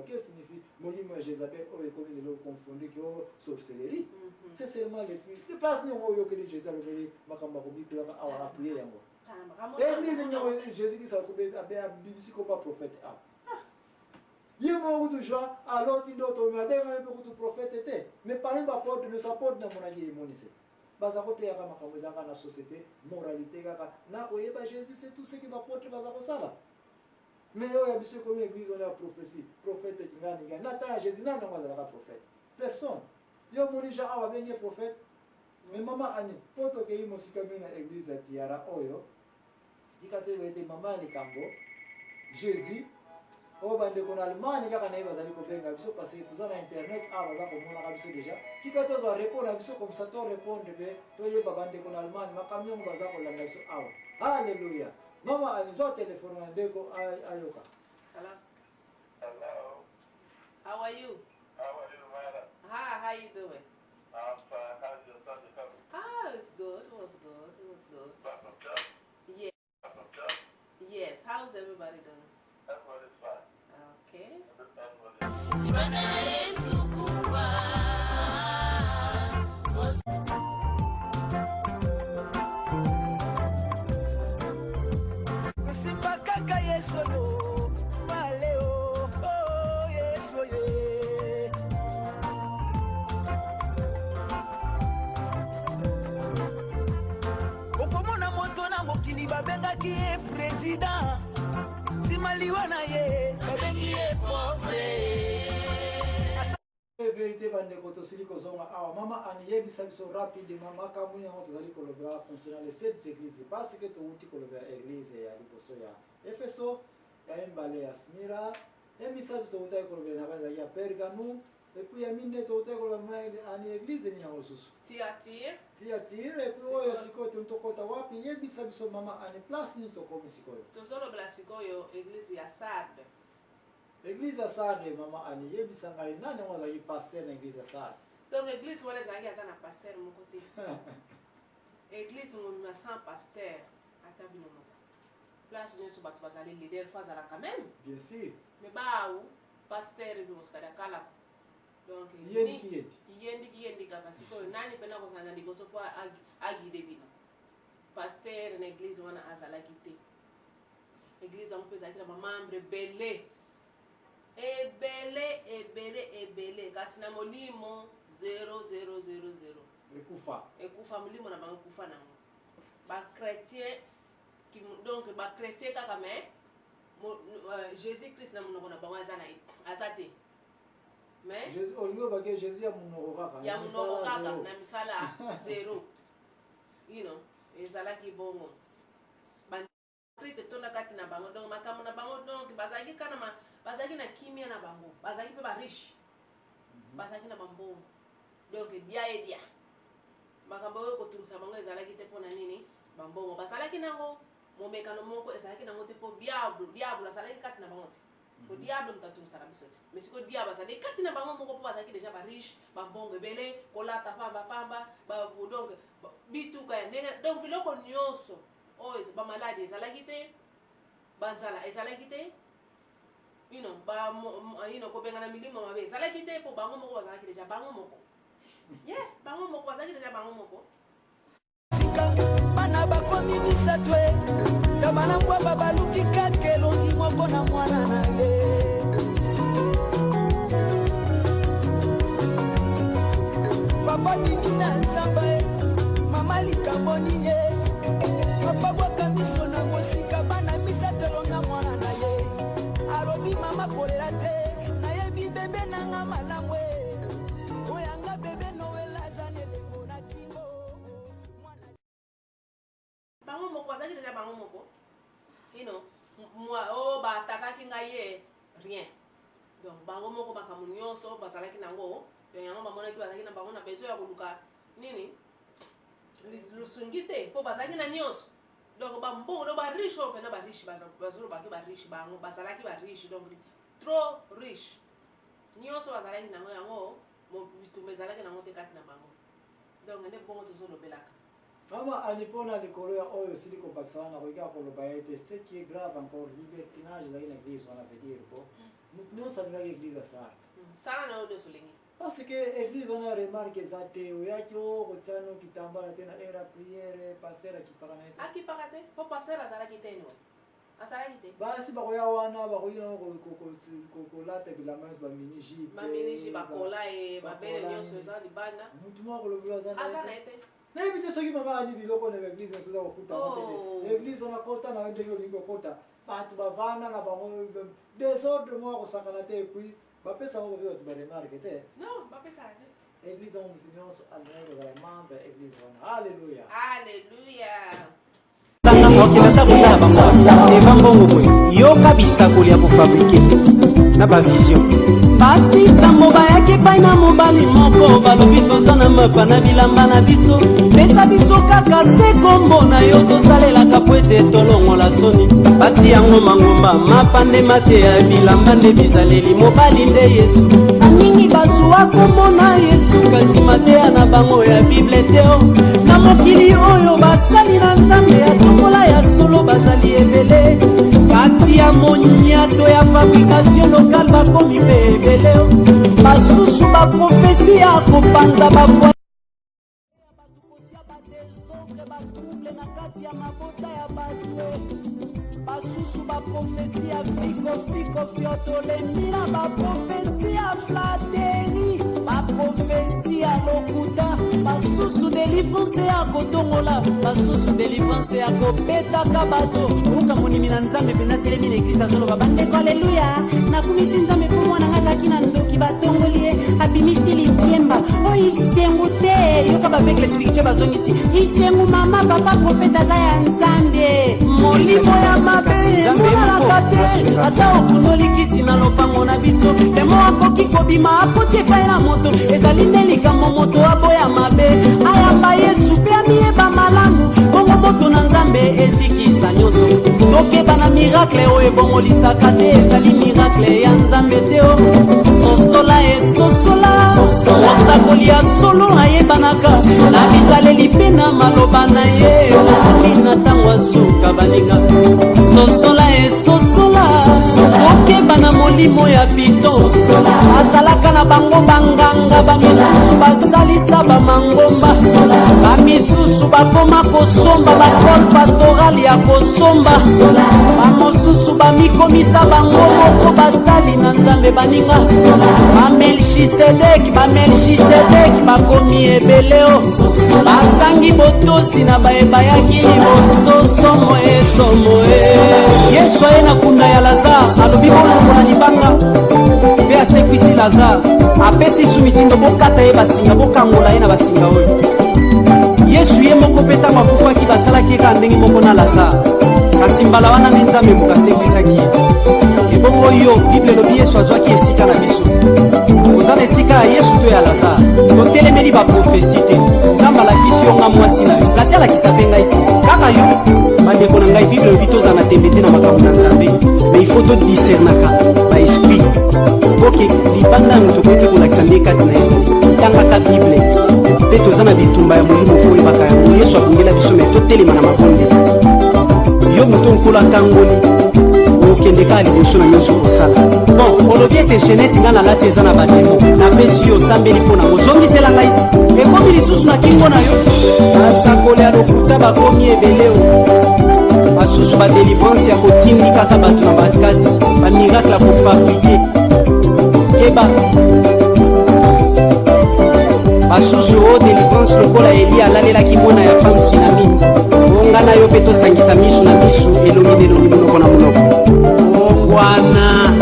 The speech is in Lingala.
que signifie Molimo et Jézabel, oh, et comme ils l'ont confondu, qui ont sorcellerie. C'est seulement l'esprit. De place, nous avons que Jézabel, Makamakobi, qui a appuyé. Et Jésus qui s'est occupé de comme prophète. Il y a beaucoup de gens, alors il y a beaucoup de prophètes étaient. Mais par exemple, ne s'apporte dans mon avis, mon lycée. Baza kote ya kama kamwezanga na société moralité kaka na oyeba Jésus c'est tout ce qui m'apporte baza kosala mais yo ya biso comme église on a prophétie prophète kingani ngani nata Jésus nana ngazala ka prophète personne yo moni ja awa benye prophète mais mama ani poto ke imo sikamina église ya tiara oyo dikato yete mama ni kambo Jésus o bande ko na Allemagne kaka na bazali ko benga biso parce que tout ça na internet baza ko mona ka biso déjà kikato zo répondre biso comme ça to répondre be to ye babande ko na Allemagne makamyo baza ko landa biso awa haleluya mama alizo telephone ndeko ayoka hello how are you madam how you doing I'm fine. How's your Sunday coming? It's good. It was good. Back from church? Yeah. Back from church? Yes. How's everybody doing? Everybody's fine. Okay. babengaki ye président simaliwa na ye babengi ye pauvre vérité bandeko tosili kozonga awa mama aniyebisa biso rapidement makambo yango tozali kolobela concernant les 7 églises parce que touti kolobela église ya liboso ya Efeso ya embale ya Smira emisato toutai kolobela na baza ya Pergamum et puis ya mine toutai kolobela ani église ni nango susu Thyatire et puis oyo sikoyo tokota wapi yebisa biso mama ani place ni tokomi sikoyo tozolobela sikoyo église ya Sardes. Église à Sardes, maman Annie, yebisa ngai nani ngozali pasteur na église à Sardes. Donc église wala zaki ata na pasteur mon côté. Église mon sans pasteur ata bino moko. Place ne so batu bazali leader fazala quand même. Bien sûr. Mais baou pasteur bi moskada kala. Donc yendi kaka siko nani pena ko sana liboso po agide bino. Pasteur na église wana azala kité. Église on peut zakira membre belé. Ebele kasi na molimo 0000 ekufa molimo na bango kufa nango ba chrétien qui donc ba chrétien kaka mais Jésus Christ na monoko na bango azate mais Jésus olingo ba ke Jésus ya monoko kaka na misala 0 you know ezalaki bongo Christ tonda kati na bango donc makambo na bango donc bazaki kana bazaki na kimia na bango bazaki pe ba riche bazaki na bambo donc dia makambo yo kotumisa bango ezalaki te pona nini bambongo bazalaki nango momekano moko ezalaki nango te po diable azalaki kati na bango te po diable mutatumisa biso te mais siko diable azalaki kati na bango moko po bazalaki déjà ba riche bambongo ebele kolata pamba donc bituka ya ndenge donc biloko nyonso oyo ba malade ezalaki te banzala ezalaki te you know ko bengana milimo mabe ezalaki te po bango moko bazalaki déjà bango moko bango moko bazalaki déjà bango moko bana bakomi misato ya bana ngwa babaluki kaka elongi moko na mwana na ye papa bimi na nzamba mama likambo nini papa bwaka miso na mosika bana misato na mwana na ye alobi mama kolela te nayebi bebe nanga malamu oyanga bebe noela zanelengo na kingo bango moko bazalaki déjà bango moko you know moi batakaki ngai ye rien donc bango moko makambo nyonso bazalaki nango donc yango bamonaki bazalaki na bango na besoin ya koluka nini lusungi te po bazalaki na nyonso donc bambongo do ba riche oyo pena ba riche bazolobaki ba riche bango bazalaki ba riche donc trop riche nyonso bazalaki nango yango bitumba ezalaki nango te kati na bango donc nde bongo tozolobelaka mama anipona likolo ya oyo sili kopakisana na koyika koloba ete ce qui est grave encore libertinage ezalaki na église wana veut dire po Nous sommes dans l'église à ça. Ça n'a pas de souligner. Parce que l'église on a remarqué ça théo yakio kotano kitambala tena era prière pasteur qui parle. Qui parle? Pour pasteur à ça qui t'est nous. À ça qui t'est. Basi bakoya wana bakoya ko lata bilama ba miniji. Ma miniji ba kola et ma belle lion ce genre de bana. Mutumo ko lobula za. À ça n'a été. Na ibite soki mama ani biloko na l'église ça ko kuta matene. L'église on a kota na ndenge lingo kota. Batu bavana na bango désordre mo ko sakana te puis bapesa ngo byo tubaremarke te. Non, bapesa. Église on mutinyoso alnego za membre église on. Alléluia. Alléluia. yoka bisakoli ya kofabrike na bavision basi sambo bayaki epai na mobali moko balobi toza na mapa na bilamba na biso pesa biso kaka se kombo na yo tosalelaka po ete tolongola soni basi yango mangomba mapa nde mate ya bilamba nde bizaleli mobali nde yesu aningi bazwa kombo na yesu kasi mateya na bango ya bible teo na mokili oyo basali na nzambe ya tombola ya solo bazali ebele kasi ya moniato ya fabrication locale bakomi mpe ebele basusu baprofesi ya kopanza bafoi batrouble na kati ya mabota ya bato basusu baprofesi ya fikofiko fiotolemi na baprofesi ya flateri baprofesi ya lokuta basusu delivrance ya kotongola basusu delivrance ya kobetaka bato uka monimi na nzambe mpena telemi na eglise azoloba bandeko aleluya nakumisi nzambe mpo mwana nga azalaki na ndoki batongoli ye abimisi libiemba oyo isengu te yoka bavekle spirituel bazongisi isengu mama papa profete aza ya nzambe molimo ya mabe emolalaka te ata okunolikisi na lopango na biso emo akoki kobima akoti epai na moto ezali nde likambo moto aboya mabe ayamba yesu mpe amiyeba malamu bongo moto na nzambe ezikisa nyonso tokeba na miracle oyo ebongolisaka te ezali miracle ya nzambe te o sosola esosola osakoli ya solo ayebanaka na bizaleli mpe na maloba na ye okomi na ntango azuka baninga sosola esosola okeba na molimo ya pito azalaka na bango banganga bamisusu basalisa bamangomba bamisusu bakoma kosomba bakole pastoral ya kosomba bamosusu bamikomisa bango moko basali na nzambe baninga bamelchisedeki bakomi ebeleo basangi botosi na bayebayaki libososomo esomoe yesu aye na kunda ya lazare alobi bolongola libanga mpe asekwisi lazare apesi su mitindo bokata ye basinga bokangola ye na basinga oyo yesu ye moko mpe ntango akufaki basalaki ye kaka ndenge moko na lazare kasi mbala wana nde nzambe moto asekwisaki ye ebongo yo bible elobi yesu azwaki esika na biso oza na esika ya yesu to ya lazare totelemeli baprofesi te nzambe alakisi yo nga mwasi na yo kasi alakisa mpe ngai te kaka yo bandeko na ngai bible elobi toza na tembe te na makambo na nzambe mais il faut todisernaka baesprit poke libanda ya moto koki kolakisa nde kati na ezali tangaka bible mpe toza na bitumba ya molimo fo oyebaka yango yesu abongela biso me totelema na mabonde yo moto nkola kangoli okendeka liboso na nyonso kosala bon olobi ete genete nga nalati eza na bademo napesi yo osambeli mpo nango zongisela ngai ekomi lisusu na kingo na yo basakoli ya lokuta bakomi ebele basusu badelivrance ya kotindi kaka bato na bakasi bamiracle ya kofabrike keba basusu o delivrance lokola eli alalelaki mwana ya femme sinamite onga na yo mpe tosangisa misu na misu elongi na elongi monoko na monoko ongwana